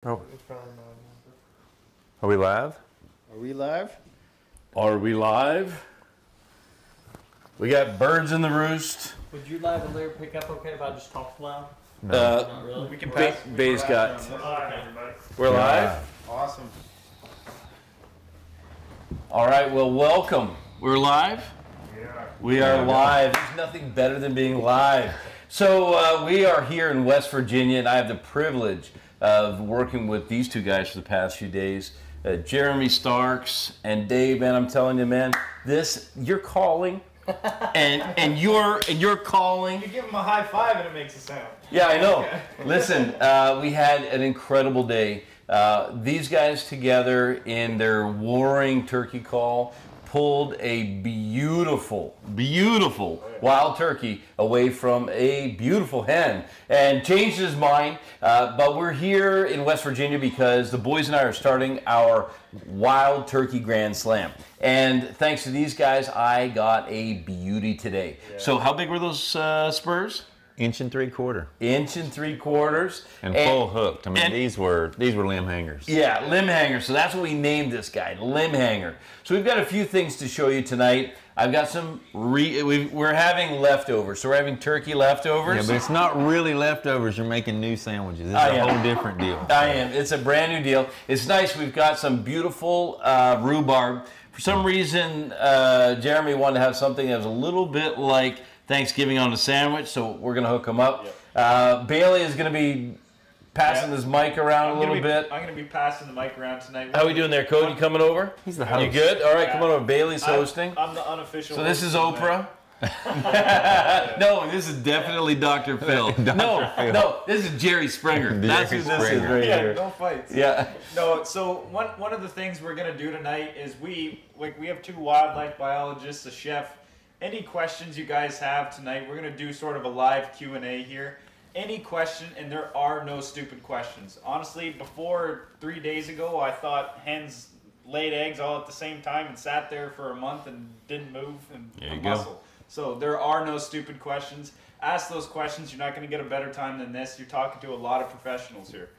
Oh. Are we live? Are we live? Are we live? We got birds in the roost. Would you live and Larry pick up okay if I just talk loud? No. Not really. We can pass. Bay's got. We're live, everybody. We're live? Awesome. All right, well, welcome. We're live? We are live. There's nothing better than being live. So we are here in West Virginia, and I have the privilege of working with these two guys for the past few days, Jeremy Starks and Dave. And I'm telling you, man, you're calling, and you're calling. You give them a high five and it makes a sound. Yeah, I know. Okay. Listen, we had an incredible day. These guys together in their warring turkey call pulled a beautiful wild turkey away from a beautiful hen and changed his mind. But we're here in West Virginia because the boys and I are starting our Wild Turkey Grand Slam. And thanks to these guys, I got a beauty today. Yeah. So how big were those spurs? 1 3/4 1 3/4. And full hooked. I mean, these were limb hangers. Yeah, limb hanger. So that's what we named this guy, limb hanger. So we've got a few things to show you tonight. I've got some, we're having leftovers. So we're having turkey leftovers. Yeah, but it's not really leftovers. You're making new sandwiches. It's a whole different deal. I am. It's a brand new deal. It's nice. We've got some beautiful rhubarb. For some reason, Jeremy wanted to have something that was a little bit like Thanksgiving on a sandwich, so we're going to hook them up. Yep. Bailey is going to be passing this mic around a little bit. I'm going to be passing the mic around tonight. How are we doing there, Cody? You coming over? He's the host. You good? All right, come on over. Bailey's hosting. I'm the unofficial. So this is Oprah. No, this is definitely Dr. Phil. No, this is Jerry Springer. That's who this is right here. No fights. Yeah. No, so one of the things we're going to do tonight is we have two wildlife biologists, a chef. Any questions you guys have tonight, we're going to do sort of a live Q&A here. Any question, and there are no stupid questions. Honestly, before 3 days ago, I thought hens laid eggs all at the same time and sat there for a month and didn't move and muscle. So there are no stupid questions. Ask those questions. You're not going to get a better time than this. You're talking to a lot of professionals here.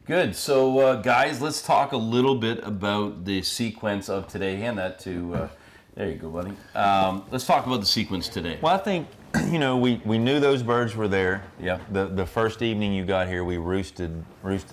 Good. So, guys, let's talk a little bit about the sequence of today. Hand that to... there you go, buddy. Let's talk about the sequence today. Well, I think, we knew those birds were there. Yeah. The first evening you got here, we roosted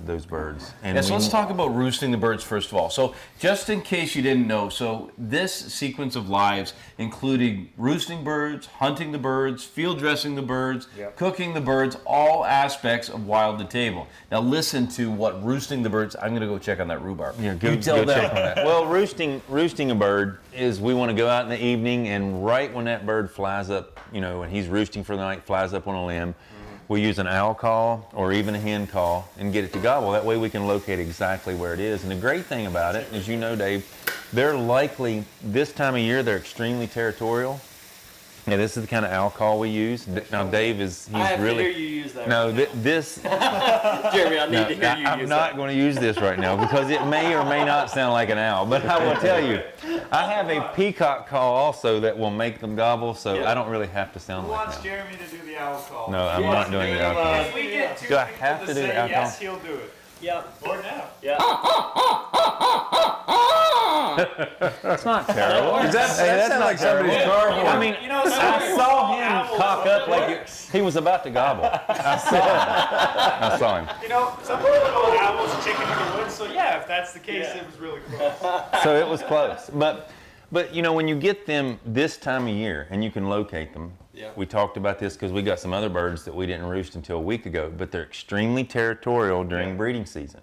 those birds. And so let's talk about roosting the birds first of all. So just in case you didn't know, so this sequence of lives included roosting birds, hunting the birds, field dressing the birds, cooking the birds, all aspects of Wild the Table. Now listen to what roosting the birds, I'm going to go check on that rhubarb. Yeah, go check on that. Well, roosting a bird is we want to go out in the evening and right when that bird flies up, when he's roosting for the night, flies up on a limb, we'll use an owl call or even a hen call and get it to gobble. That way we can locate exactly where it is. And the great thing about it, as you know, Dave, they're likely, this time of year, they're extremely territorial. Yeah, this is the kind of owl call we use. Now, Dave he's I have really... to hear you use that. No, this... Jeremy, I need to hear you use that. I'm not going to use this right now because it may or may not sound like an owl. But I will tell you, I have a peacock call also that will make them gobble, so I don't really have to sound like an owl. Who wants Jeremy to do the owl call? No, I'm not doing the owl call. If we get two Do I people have to do the owl call? yes, he'll do it. Yep. Or now. Yeah. That's not terrible. That sounds like somebody's car horn. I mean, I saw him cock up like he was about to gobble. I saw him. Some people call owls chicken in the woods, so yeah, if that's the case, it was really close. So it was close. But when you get them this time of year and you can locate them, we talked about this because we got some other birds that we didn't roost until a week ago, but they're extremely territorial during breeding season.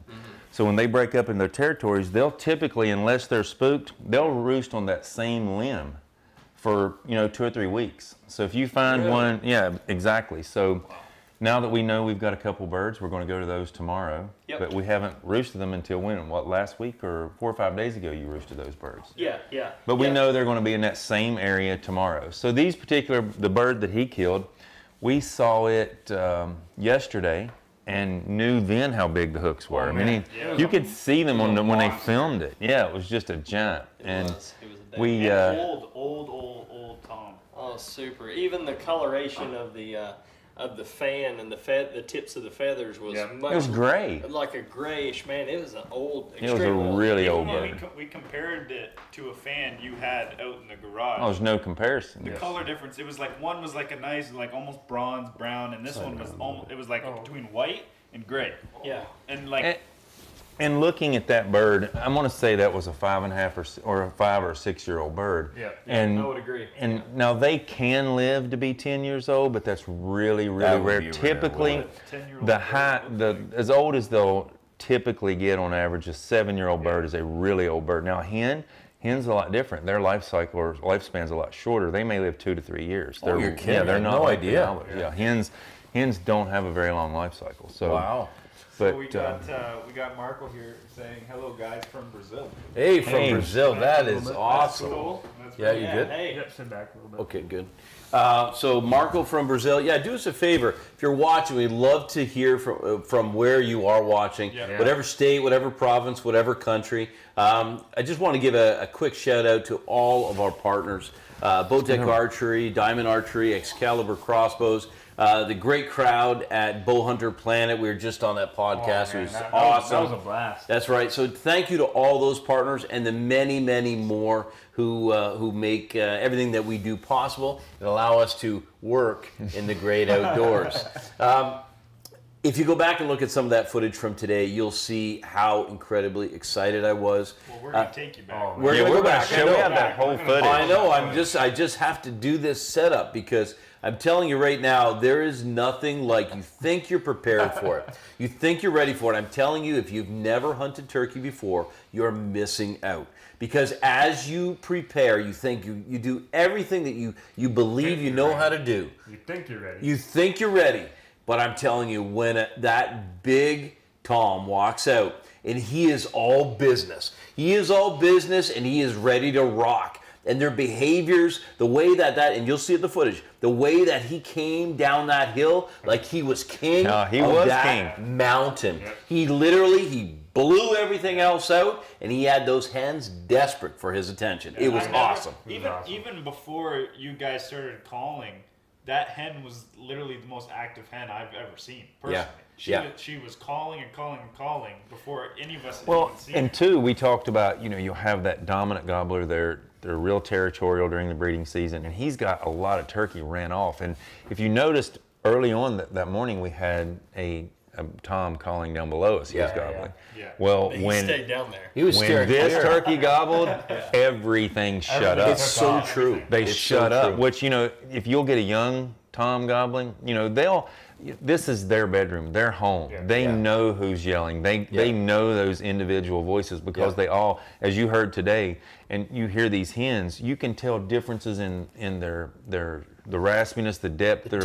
So when they break up in their territories, they'll typically, unless they're spooked, they'll roost on that same limb for 2 or 3 weeks. So if you find one, exactly. So now that we know we've got a couple birds, we're going to go to those tomorrow. But we haven't roosted them until when? Last week or 4 or 5 days ago you roosted those birds? Yeah. But we know they're going to be in that same area tomorrow. So these the bird that he killed, we saw it yesterday and knew then how big the hooks were. I mean, you could see them when they filmed it. Yeah, it was just a giant. It was Old Tom. Oh, super. Even the coloration of the of the fan and the tips of the feathers was much It was gray. like a grayish, man. It was an old, It was a extremely old. really old Even when bird. we compared it to a fan you had out in the garage. Oh, there's no comparison. The color difference, it was like one was like a nice, like almost bronze brown, and this one was almost, it was like between white and gray. Yeah. And like, And looking at that bird, I'm going to say that was a 5.5 or a 5 or 6 year old bird. Yeah. And I would agree. And now they can live to be 10 years old, but that's really, really That would rare. be rare, Typically, wouldn't it? 10-year-old the bird high, looks the like- as old as they'll typically get on average, a 7-year-old bird is a really old bird. Now hen's a lot different. Their life cycle or lifespan's a lot shorter. They may live 2 to 3 years. Oh, you're kidding. Yeah, I they're had not no like the idea. owlers. Yeah, hens don't have a very long life cycle. So Wow. But so we got Marco here saying hello, guys from Brazil. Hey, from Hey. Brazil. That is That's awesome. cool. That's Yeah, pretty you Yeah, good? hey. Yep, sit back a little bit. Okay, good. So Marco from Brazil, yeah, do us a favor. If you're watching, we'd love to hear from where you are watching, Yeah. whatever state, whatever province, whatever country. I just want to give a quick shout out to all of our partners, Bowtech Archery, Diamond Archery, Excalibur Crossbows, the great crowd at Bowhunter Planet. We were just on that podcast. It was awesome. That was a blast. That's right. So thank you to all those partners and the many, many more who make everything that we do possible and allow us to work in the great outdoors. If you go back and look at some of that footage from today, you'll see how incredibly excited I was. Well, we're going to take you back. We're yeah, gonna we're go going back. to I show know. you that whole footage. I know. I just have to do this setup because I'm telling you right now, there is nothing like you think you're prepared for it. You think you're ready for it. I'm telling you, if you've never hunted turkey before, you're missing out. Because as you prepare, you think you do everything that you believe you know how to do. You think you're ready. You think you're ready. But I'm telling you, when that big Tom walks out and he is all business, and he is ready to rock. And their behaviors, the way that and you'll see it in the footage, the way that he came down that hill like he was king he of was that king. mountain. He literally, blew everything else out, and he had those hens desperate for his attention. It was awesome. Even before you guys started calling, that hen was literally the most active hen I've ever seen, personally. Yeah. She was calling and calling and calling before any of us had Well, even seen and her. two, we talked about, you'll have that dominant gobbler there. They're real territorial during the breeding season, and he's got a lot of turkey ran off. And if you noticed early on that morning, we had a Tom calling down below us. He was gobbling. Yeah. Well, He when stayed down there. He was when staring this clear. turkey gobbled, everything shut up. It's so true. They It's shut so up. true. Which, if you'll get a young Tom gobbling, this is their bedroom, their home. They know who's yelling. They know those individual voices because they all, as you heard today, and you hear these hens, you can tell differences in the raspiness, the depth, the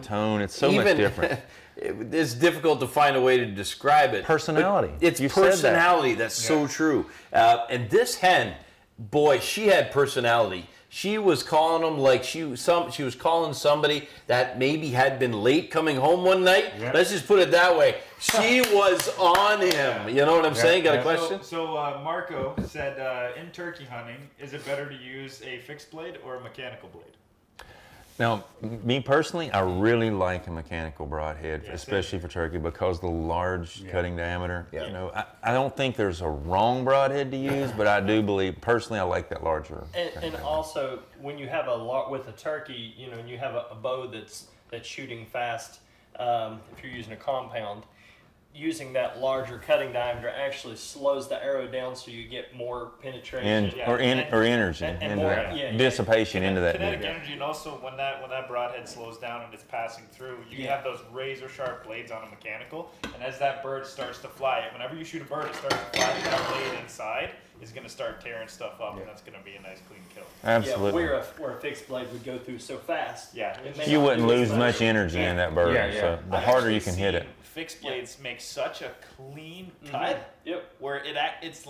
tone. It's so much different. It's difficult to find a way to describe it. Personality. But it's You said that. personality. That's so true. And this hen, boy, she had personality. She was calling them like she was calling somebody that maybe had been late coming home one night. Yeah. Let's just put it that way. She was on him. You know what I'm saying? Got a question? So Marco said, in turkey hunting, is it better to use a fixed blade or a mechanical blade? Now, me personally, I really like a mechanical broadhead, Yeah, especially for turkey, because the large cutting diameter. Yeah. I don't think there's a wrong broadhead to use, but I do believe, personally, I like that larger. And also, when you have with a turkey, and you have a bow that's shooting fast, if you're using a compound, using that larger cutting diameter actually slows the arrow down, so you get more penetration Or energy, and into more- that, dissipation into that. Kinetic energy, and also when that broadhead slows down and it's passing through, you have those razor sharp blades on a mechanical, and as that bird starts to fly, whenever you shoot a bird, it starts to fly. That blade inside is going to start tearing stuff up, and that's going to be a nice clean kill. Absolutely. Yeah, where a fixed blade would go through so fast. Yeah. it may You not wouldn't do as lose much energy in that bird, Yeah, yeah. so the I've harder you actually can hit it. seen Fixed blades make such a clean cut. Yep. Where it's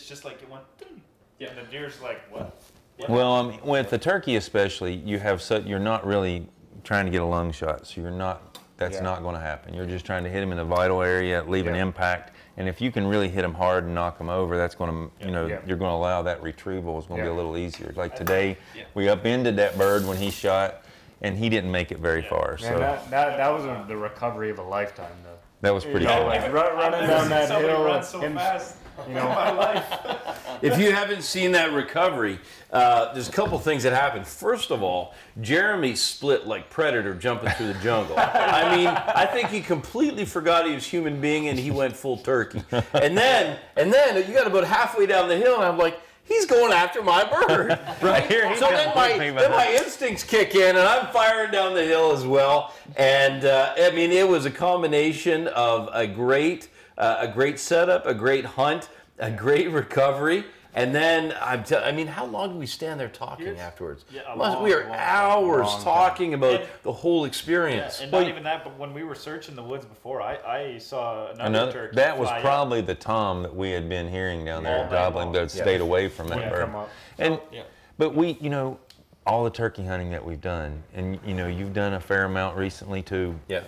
just like it went. Ding, and the deer's like, what? Well, with the turkey especially, you're not really trying to get a lung shot, so that's not going to happen. You're just trying to hit him in the vital area, leave an impact, and if you can really hit him hard and knock him over, that's going to, you're going to allow that retrieval is going to be a little easier. Like today, we upended that bird when he shot, and he didn't make it very far. So that was the recovery of a lifetime, though. that was pretty You know, cool. like running down that hill, run so fast. you know, My life. If you haven't seen that recovery, there's a couple things that happened. First of all, Jeremy split like Predator jumping through the jungle. I mean, I think he completely forgot he was a human being and he went full turkey. And then you got about halfway down the hill and I'm like, he's going after my bird, right? So then my instincts kick in, and I'm firing down the hill as well. And I mean, it was a combination of a great setup, a great hunt, a great recovery, and then I mean, how long did we stand there talking afterwards? Yeah, we were hours talking about And- the whole experience. And not even that, but when we were searching the woods before, I saw another turkey. That was fly up. probably the tom that we had been hearing down there All day gobbling, long. but stayed away from that bird. come up. And Yeah. but we, you know, all the turkey hunting that we've done, and you know, you've done a fair amount recently too. Yeah.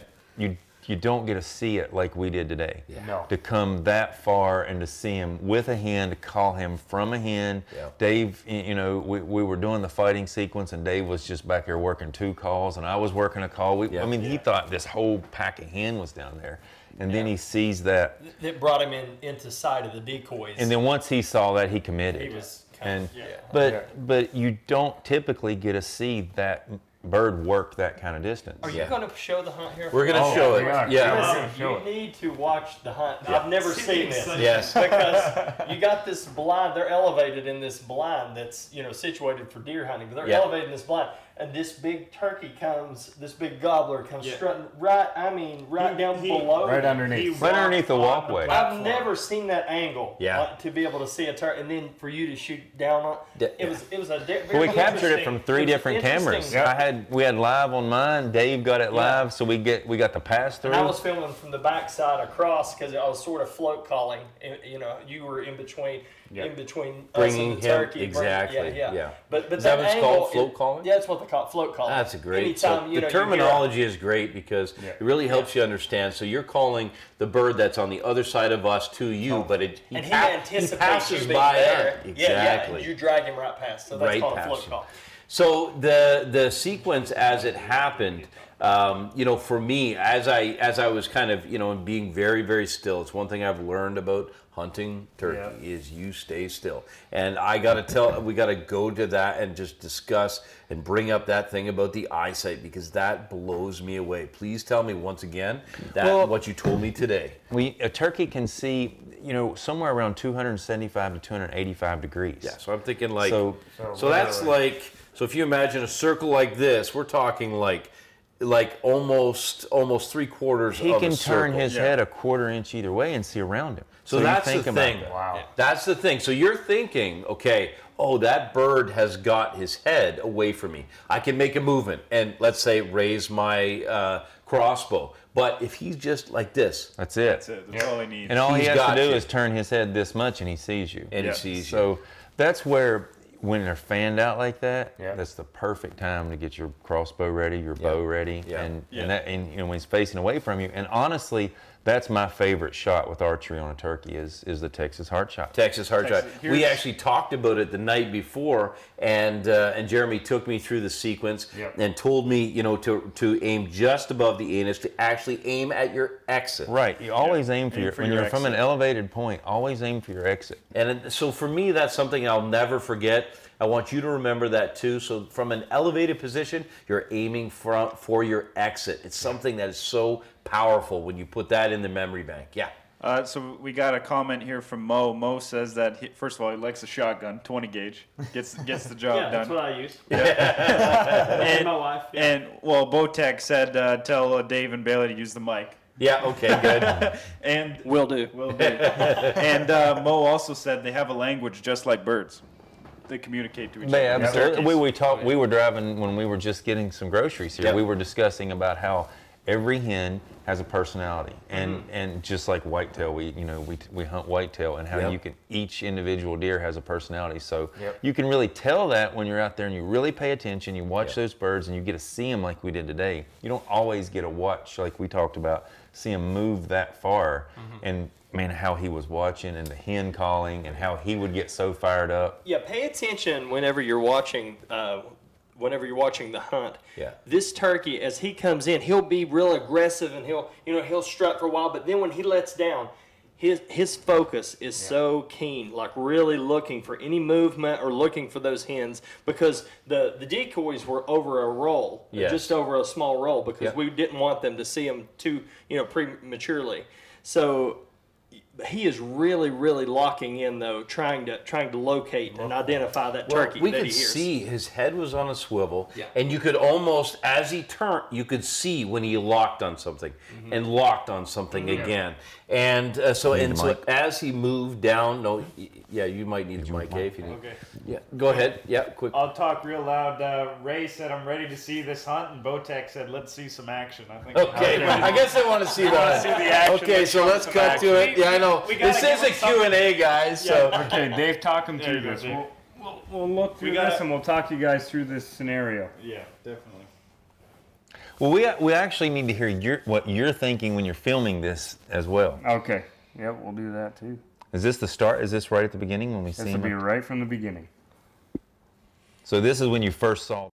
You don't get to see it like we did today. No. To come that far and to see him with a hen, to call him from a hen. Yeah. Dave, you know, we were doing the fighting sequence, and Dave was just back there working 2 calls, and I was working a call. I mean, he thought this whole pack of hen was down there, and then he sees that, It brought him into sight of the decoys. and then once he saw that, he committed. he was kind And of, but you don't typically get to see that bird work that kind of distance. Are you going to show the hunt here? We're going to show it. we are. Yeah. Listen, Show you it. need to watch the hunt. I've never seen this. Yes. Because you got this blind, they're elevated in this blind that's, you know, situated for deer hunting. But they're Yeah. elevated in this blind. And this big turkey comes, this big gobbler comes strutting right down below. Right them. underneath. Right underneath the walkway. I've never seen that angle. Yeah. To be able to see a turkey, and then for you to shoot down on it was a very Well, we captured it interesting- from 3 it was different cameras. interesting. We had live on mine. Dave got it live, so we got the pass through. And I was filming from the backside across because I was sort of float calling. You know, you were in between us Bringing and the him- turkey. exactly, yeah. But Is that what it's angle called, float calling? Yeah, that's what they call it, float calling. That's a great. Anytime, So you know, the you hear terminology is great because it really helps you understand. So you're calling the bird that's on the other side of us to you, but he and he passes anticipates you being by there. us. Yeah, Exactly. and you drag him right past. So that's Right called a past float you. call. So the sequence as it happened, you know, for me, as I was kind of, you know, being very, very still. It's one thing I've learned about hunting turkey is you stay still. And we got to go to that and just discuss and bring up that thing about the eyesight because that blows me away. Please tell me once again what you told me today. A turkey can see, you know, somewhere around 275 to 285 degrees. Yeah, so I'm thinking like, So so that's like, so if you imagine a circle like this, we're talking like almost 3/4 he of can a turn circle. his head a 1/4 inch either way and see around him. So you that's think the about thing. that. Wow. That's the thing. So you're thinking, okay, oh, that bird has got his head away from me. I can make a movement and let's say raise my crossbow. But if he's just like this, That's it. That's it. That's all he needs. And all he He's has to got do you. is turn his head this much and he sees you. and he sees you. So that's where, when they're fanned out like that, Yeah. that's the perfect time to get your crossbow ready, your bow ready, Yeah. and you know when he's facing away from you. And honestly, that's my favorite shot with archery on a turkey is the Texas heart shot. Texas hard shot. Texas- We here's- actually talked about it the night before, and Jeremy took me through the sequence Yep. and told me, you know, to aim just above the anus, to actually aim at your exit. Right, you always aim for Aim your for when your you're from an exit. elevated point. Always aim for your exit. So for me, that's something I'll never forget. I want you to remember that too. So from an elevated position, you're aiming for your exit. It's something that is so powerful when you put that in the memory bank. Yeah. So we got a comment here from Mo. Mo says that first of all he likes a shotgun, 20 gauge, gets the job Yeah, that's done. what I use. And my wife. Yeah. And well, Botek said tell Dave and Bailey to use the mic. Yeah. Okay. Good. And Will do. will do. And Mo also said they have a language just like birds. They communicate to each They other. absolutely. We talked. We were driving when we were just getting some groceries here. Yep. We were discussing about how every hen has a personality, and just like whitetail, we hunt whitetail, and how Yep. you can each individual deer has a personality. So Yep. you can really tell that when you're out there and you really pay attention. You watch Yep. those birds and you get to see them like we did today. You don't always get to watch like we talked about, see them move that far, and man, how he was watching and the hen calling and how he would get so fired up. Yeah, pay attention whenever you're watching whenever you're watching the hunt. Yeah. This turkey, as he comes in, he'll be real aggressive and he'll strut for a while, but then when he lets down, his focus is so keen, like really looking for any movement or looking for those hens, because the decoys were over a roll, just over a small roll, because we didn't want them to see them too, prematurely. So he is really, really locking in, though, trying to locate and identify that turkey we that could he hears. see his head was on a swivel, Yeah. and you could almost, as he turned, you could see when he locked on something and locked on something again. And so as he moved down, you might need a mic, if you need. Okay. Yeah, go ahead. Yeah, quick. I'll talk real loud. Ray said, "I'm ready to see this hunt," and Botek said, "Let's see some action." I think. Okay, I guess I want to see that. see the action. Okay, so let's cut to it. Yeah, I know. We gotta This is give a him Q&A, guys. So Okay, Dave, talk him There through you go, this. Dave. We'll look through this and we'll talk you guys through this scenario. Yeah, definitely. Well, we actually need to hear what you're thinking when you're filming this as well. Okay. Yep, we'll do that too. Is this the start? Is this right at the beginning when we see This will him? be right from the beginning. So this is when you first saw.